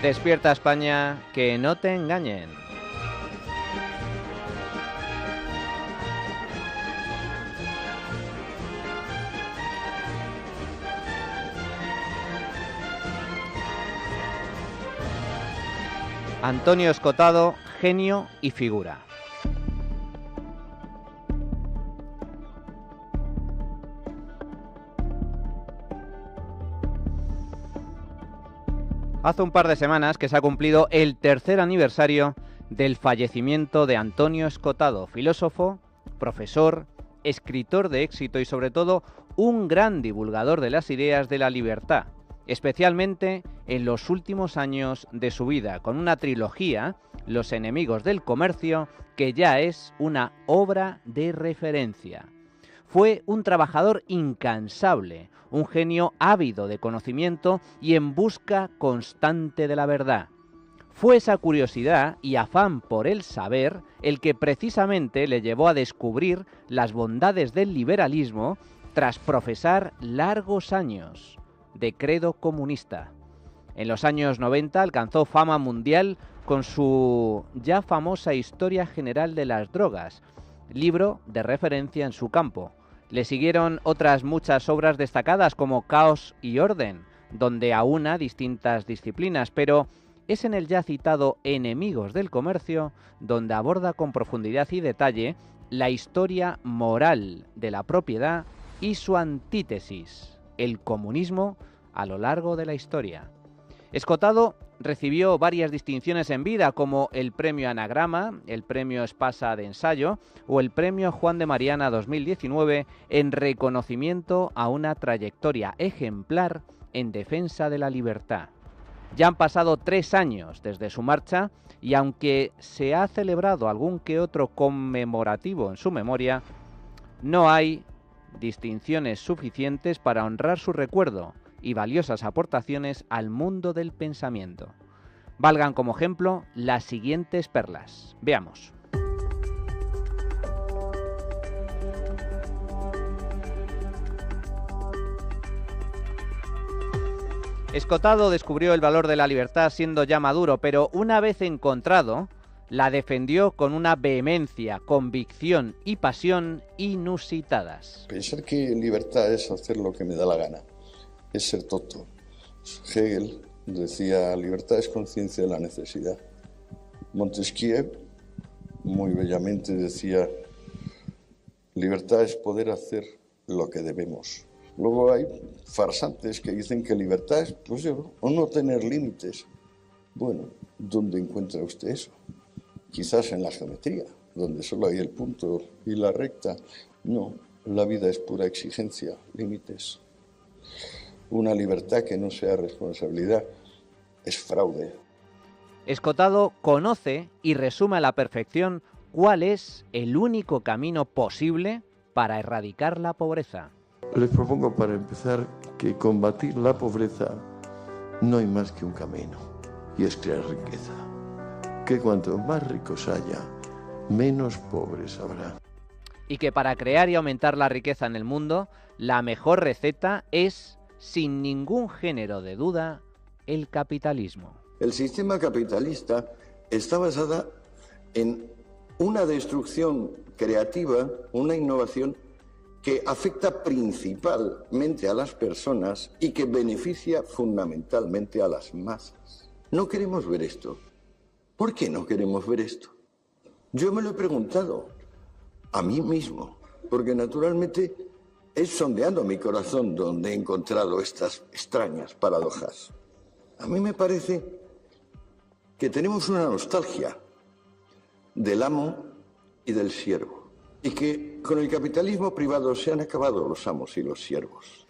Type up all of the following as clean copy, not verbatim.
Despierta España, que no te engañen. Antonio Escotado, genio y figura. Hace un par de semanas que se ha cumplido el tercer aniversario del fallecimiento de Antonio Escotado, filósofo, profesor, escritor de éxito y sobre todo un gran divulgador de las ideas de la libertad, especialmente en los últimos años de su vida, con una trilogía, Los enemigos del comercio, que ya es una obra de referencia. Fue un trabajador incansable, un genio ávido de conocimiento y en busca constante de la verdad. Fue esa curiosidad y afán por el saber el que precisamente le llevó a descubrir las bondades del liberalismo tras profesar largos años de credo comunista. En los años 90 alcanzó fama mundial con su ya famosa Historia General de las Drogas, libro de referencia en su campo. Le siguieron otras muchas obras destacadas como Caos y Orden, donde aúna distintas disciplinas, pero es en el ya citado Enemigos del Comercio donde aborda con profundidad y detalle la historia moral de la propiedad y su antítesis, el comunismo a lo largo de la historia. Escotado recibió varias distinciones en vida, como el Premio Anagrama, el Premio Espasa de Ensayo o el Premio Juan de Mariana 2019 en reconocimiento a una trayectoria ejemplar en defensa de la libertad. Ya han pasado 3 años desde su marcha y aunque se ha celebrado algún que otro conmemorativo en su memoria, no hay distinciones suficientes para honrar su recuerdo y valiosas aportaciones al mundo del pensamiento. Valgan como ejemplo las siguientes perlas. Veamos. Escotado descubrió el valor de la libertad siendo ya maduro, pero una vez encontrado, la defendió con una vehemencia, convicción y pasión inusitadas. Pensar que libertad es hacer lo que me da la gana es ser tonto. Hegel decía, libertad es conciencia de la necesidad. Montesquieu, muy bellamente, decía, libertad es poder hacer lo que debemos. Luego hay farsantes que dicen que libertad es, pues, o no tener límites. Bueno, ¿dónde encuentra usted eso? Quizás en la geometría, donde solo hay el punto y la recta. No, la vida es pura exigencia, límites. Una libertad que no sea responsabilidad es fraude. Escotado conoce y resume a la perfección cuál es el único camino posible para erradicar la pobreza. Les propongo para empezar que combatir la pobreza no hay más que un camino, y es crear riqueza. Que cuanto más ricos haya, menos pobres habrá. Y que para crear y aumentar la riqueza en el mundo, la mejor receta es, sin ningún género de duda, el capitalismo. El sistema capitalista está basado en una destrucción creativa, una innovación que afecta principalmente a las personas y que beneficia fundamentalmente a las masas. No queremos ver esto. ¿Por qué no queremos ver esto? Yo me lo he preguntado a mí mismo, porque naturalmente es sondeando mi corazón donde he encontrado estas extrañas paradojas. A mí me parece que tenemos una nostalgia del amo y del siervo, y que con el capitalismo privado se han acabado los amos y los siervos.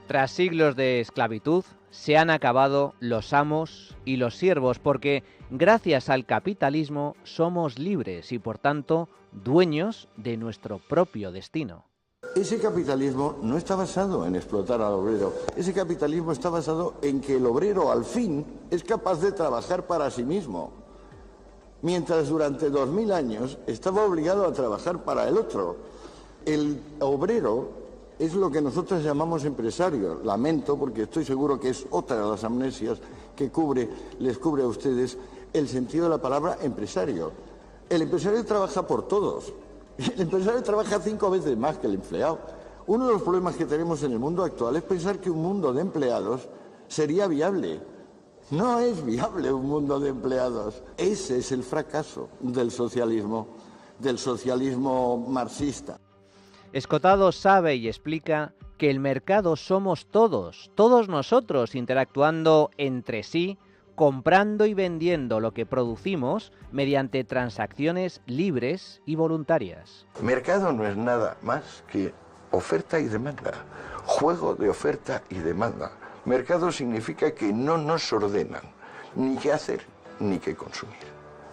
Tras siglos de esclavitud, se han acabado los amos y los siervos, porque gracias al capitalismo somos libres y, por tanto, dueños de nuestro propio destino. Ese capitalismo no está basado en explotar al obrero. Ese capitalismo está basado en que el obrero, al fin, es capaz de trabajar para sí mismo. Mientras durante 2000 años estaba obligado a trabajar para el otro. El obrero es lo que nosotros llamamos empresario. Lamento, porque estoy seguro que es otra de las amnesias que les cubre a ustedes el sentido de la palabra empresario. El empresario trabaja por todos. El empresario trabaja 5 veces más que el empleado. Uno de los problemas que tenemos en el mundo actual es pensar que un mundo de empleados sería viable. No es viable un mundo de empleados. Ese es el fracaso del socialismo marxista. Escotado sabe y explica que el mercado somos todos nosotros interactuando entre sí, comprando y vendiendo lo que producimos mediante transacciones libres y voluntarias. Mercado no es nada más que oferta y demanda, juego de oferta y demanda. Mercado significa que no nos ordenan ni qué hacer ni qué consumir,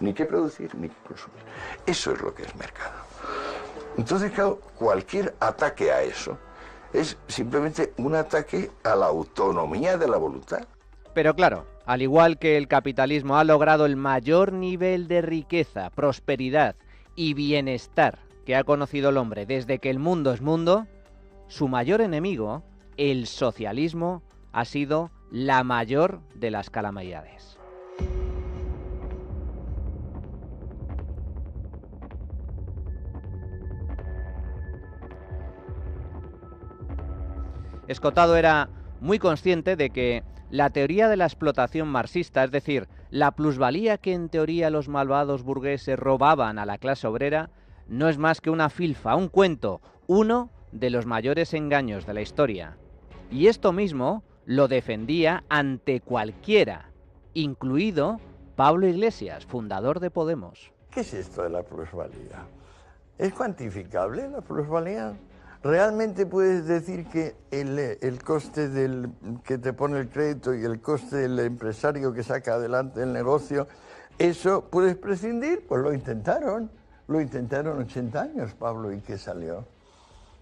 ni qué producir ni qué consumir. Eso es lo que es mercado. Entonces, claro, cualquier ataque a eso es simplemente un ataque a la autonomía de la voluntad. Pero claro, al igual que el capitalismo ha logrado el mayor nivel de riqueza, prosperidad y bienestar que ha conocido el hombre desde que el mundo es mundo, su mayor enemigo, el socialismo, ha sido la mayor de las calamidades. Escotado era muy consciente de que la teoría de la explotación marxista, es decir, la plusvalía que en teoría los malvados burgueses robaban a la clase obrera, no es más que una filfa, un cuento, uno de los mayores engaños de la historia. Y esto mismo lo defendía ante cualquiera, incluido Pablo Iglesias, fundador de Podemos. ¿Qué es esto de la plusvalía? ¿Es cuantificable la plusvalía? ¿Realmente puedes decir que el coste del que te pone el crédito y el coste del empresario que saca adelante el negocio, eso puedes prescindir? Pues lo intentaron 80 años, Pablo, ¿y qué salió?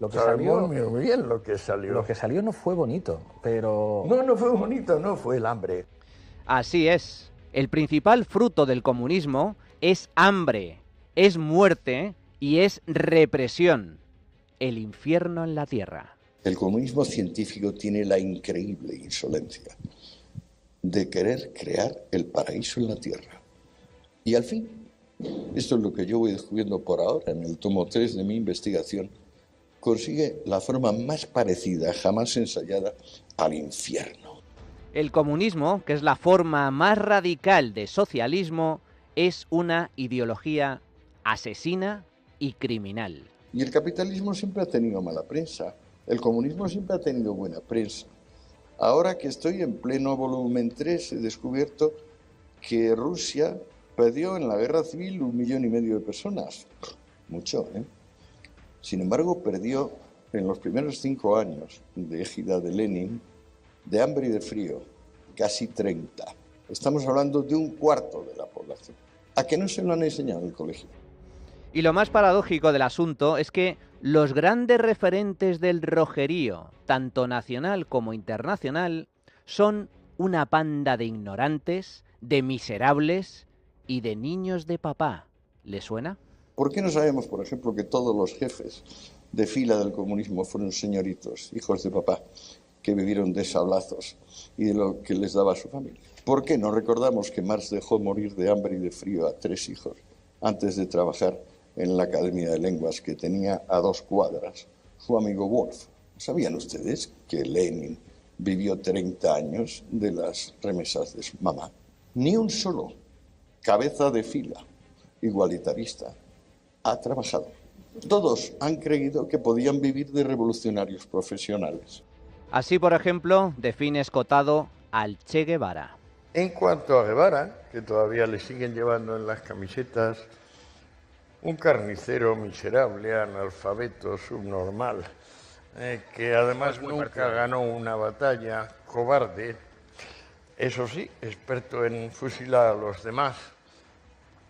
Lo que salió, muy bien lo que salió. Lo que salió no fue bonito, pero... No fue bonito, no, fue el hambre. Así es. El principal fruto del comunismo es hambre, es muerte y es represión. El infierno en la tierra. El comunismo científico tiene la increíble insolencia de querer crear el paraíso en la tierra. Y al fin, esto es lo que yo voy descubriendo por ahora en el tomo 3 de mi investigación, consigue la forma más parecida, jamás ensayada, al infierno. El comunismo, que es la forma más radical de socialismo, es una ideología asesina y criminal. Y el capitalismo siempre ha tenido mala prensa. El comunismo siempre ha tenido buena prensa. Ahora que estoy en pleno volumen 3, he descubierto que Rusia perdió en la guerra civil 1,5 millones de personas. Mucho, ¿eh? Sin embargo, perdió en los primeros 5 años de égida de Lenin, de hambre y de frío, casi 30. Estamos hablando de 1/4 de la población. ¿A qué no se lo han enseñado en el colegio? Y lo más paradójico del asunto es que los grandes referentes del rojerío, tanto nacional como internacional, son una panda de ignorantes, de miserables y de niños de papá. ¿Le suena? ¿Por qué no sabemos, por ejemplo, que todos los jefes de fila del comunismo fueron señoritos, hijos de papá, que vivieron de sablazos y de lo que les daba a su familia? ¿Por qué no recordamos que Marx dejó morir de hambre y de frío a 3 hijos antes de trabajar en la Academia de Lenguas que tenía a 2 cuadras su amigo Wolf? ¿Sabían ustedes que Lenin vivió 30 años de las remesas de su mamá? Ni un solo cabeza de fila igualitarista ha trabajado. Todos han creído que podían vivir de revolucionarios profesionales. Así, por ejemplo, define Escotado al Che Guevara. En cuanto a Guevara, que todavía le siguen llevando en las camisetas, un carnicero miserable, analfabeto, subnormal, que además nunca ganó una batalla, cobarde, eso sí, experto en fusilar a los demás,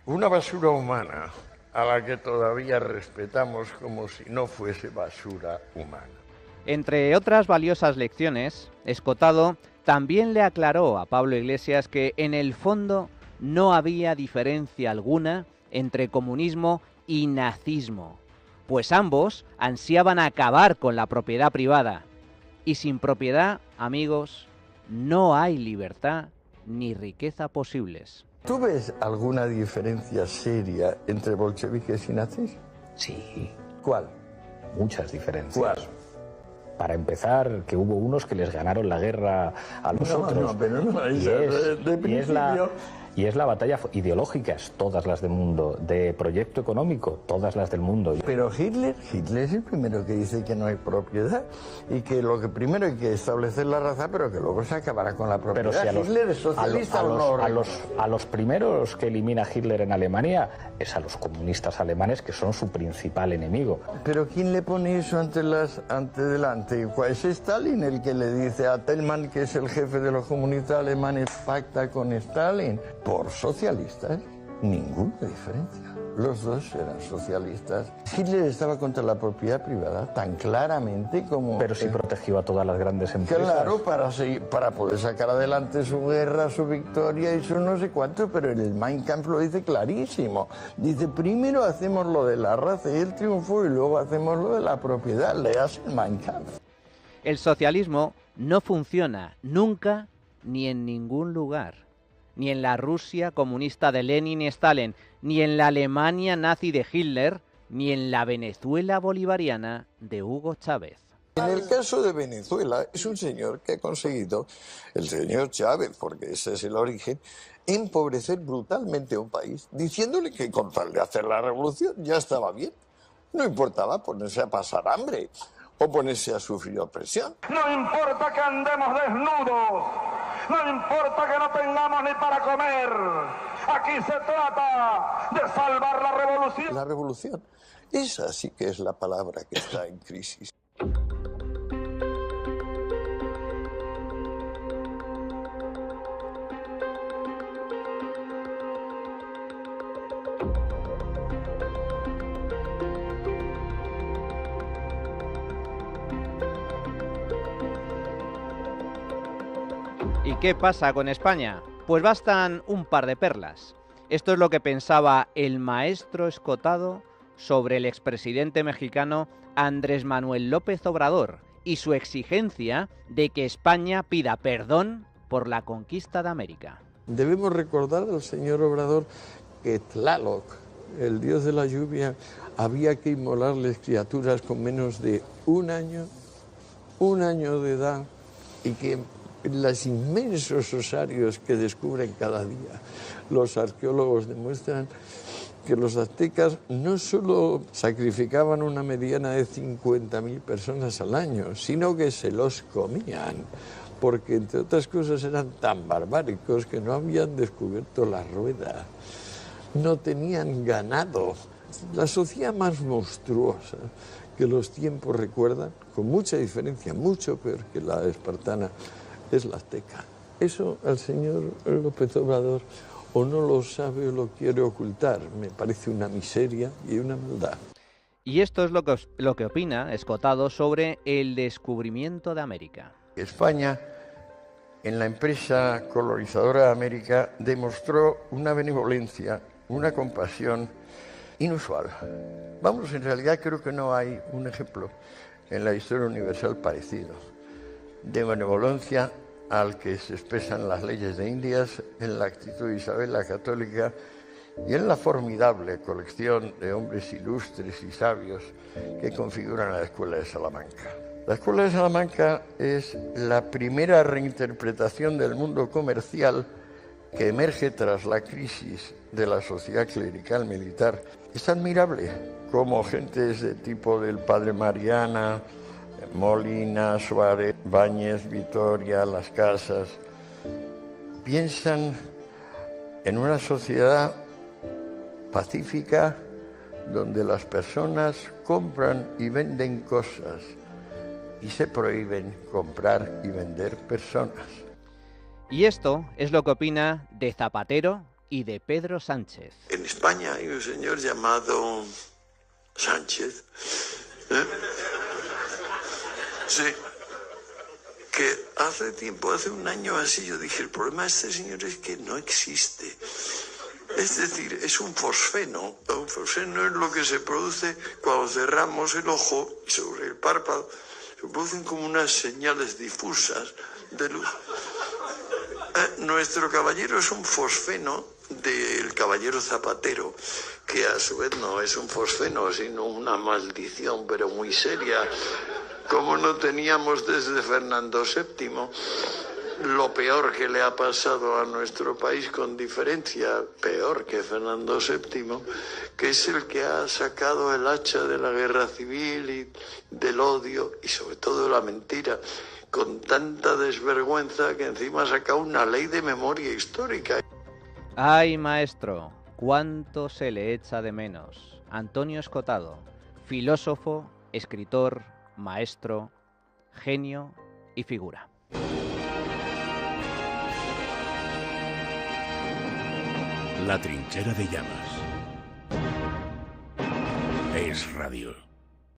una basura humana a la que todavía respetamos como si no fuese basura humana. Entre otras valiosas lecciones, Escotado también le aclaró a Pablo Iglesias que en el fondo no había diferencia alguna entre comunismo y nazismo, pues ambos ansiaban acabar con la propiedad privada. Y sin propiedad, amigos, no hay libertad ni riqueza posibles. ¿Tú ves alguna diferencia seria entre bolcheviques y nazis? Sí, ¿Cuál? muchas diferencias. ¿Cuál? Para empezar, que hubo unos que les ganaron la guerra a los otros. No, pero no, Y es la batalla ideológica, es todas las del mundo, de proyecto económico, todas las del mundo. Pero Hitler es el primero que dice que no hay propiedad y que lo que primero hay que establecer la raza, pero que luego se acabará con la propiedad. Pero si a los, Hitler es socialista a los primeros que elimina Hitler en Alemania es a los comunistas alemanes, que son su principal enemigo. Pero ¿quién le pone eso ante delante? ¿Es Stalin el que le dice a Thälmann, que es el jefe de los comunistas alemanes, pacta con Stalin? Por socialistas, ninguna diferencia. Los dos eran socialistas. Hitler estaba contra la propiedad privada tan claramente como... Pero sí protegió a todas las grandes empresas. Claro, para poder sacar adelante su guerra, su victoria y su no sé cuánto, pero en el Mein Kampf lo dice clarísimo. Dice, primero hacemos lo de la raza y el triunfo y luego hacemos lo de la propiedad. Leas el Mein Kampf. El socialismo no funciona nunca ni en ningún lugar. Ni en la Rusia comunista de Lenin y Stalin, ni en la Alemania nazi de Hitler, ni en la Venezuela bolivariana de Hugo Chávez. En el caso de Venezuela, es un señor que ha conseguido, el señor Chávez, porque ese es el origen, empobrecer brutalmente a un país, diciéndole que con tal de hacer la revolución ya estaba bien. No importaba ponerse a pasar hambre o ponerse a sufrir opresión. No importa que andemos desnudos, no importa que no tengamos ni para comer. Aquí se trata de salvar la revolución. La revolución, esa sí que es la palabra que está en crisis. ¿Y qué pasa con España? Pues bastan un par de perlas. Esto es lo que pensaba el maestro Escotado sobre el expresidente mexicano Andrés Manuel López Obrador y su exigencia de que España pida perdón por la conquista de América. Debemos recordar al señor Obrador que Tlaloc, el dios de la lluvia, había que inmolarles criaturas con menos de un año de edad, y que los inmensos osarios que descubren cada día los arqueólogos demuestran que los aztecas no solo sacrificaban una mediana de 50.000 personas al año, sino que se los comían, porque entre otras cosas eran tan barbáricos que no habían descubierto la rueda, no tenían ganado. La sociedad más monstruosa que los tiempos recuerdan, con mucha diferencia, mucho peor que la espartana, es la azteca. Eso al señor López Obrador o no lo sabe o lo quiere ocultar. Me parece una miseria y una maldad. Y esto es lo que opina Escotado sobre el descubrimiento de América. España, en la empresa colonizadora de América, demostró una benevolencia, una compasión inusual. Vamos, en realidad creo que no hay un ejemplo en la historia universal parecido de benevolencia al que se expresan las leyes de Indias, en la actitud de Isabel la Católica y en la formidable colección de hombres ilustres y sabios que configuran la Escuela de Salamanca. La Escuela de Salamanca es la primera reinterpretación del mundo comercial que emerge tras la crisis de la sociedad clerical militar. Es admirable cómo gentes de tipo del Padre Mariana, Molina, Suárez, Báñez, Vitoria, Las Casas, piensan en una sociedad pacífica donde las personas compran y venden cosas y se prohíben comprar y vender personas. Y esto es lo que opina de Zapatero y de Pedro Sánchez. En España hay un señor llamado Sánchez, sí, que hace tiempo, hace un año así, yo dije, el problema de este señor es que no existe. Es decir, es un fosfeno. Un fosfeno es lo que se produce cuando cerramos el ojo y sobre el párpado se producen como unas señales difusas de luz. Nuestro caballero es un fosfeno del caballero zapatero, que a su vez no es un fosfeno, sino una maldición, pero muy seria. Como no teníamos desde Fernando VII, lo peor que le ha pasado a nuestro país, con diferencia, peor que Fernando VII, que es el que ha sacado el hacha de la guerra civil y del odio y sobre todo de la mentira, con tanta desvergüenza que encima ha sacado una ley de memoria histórica. Ay, maestro, cuánto se le echa de menos. Antonio Escotado, filósofo, escritor, maestro, genio y figura. La trinchera de llamas. Es radio.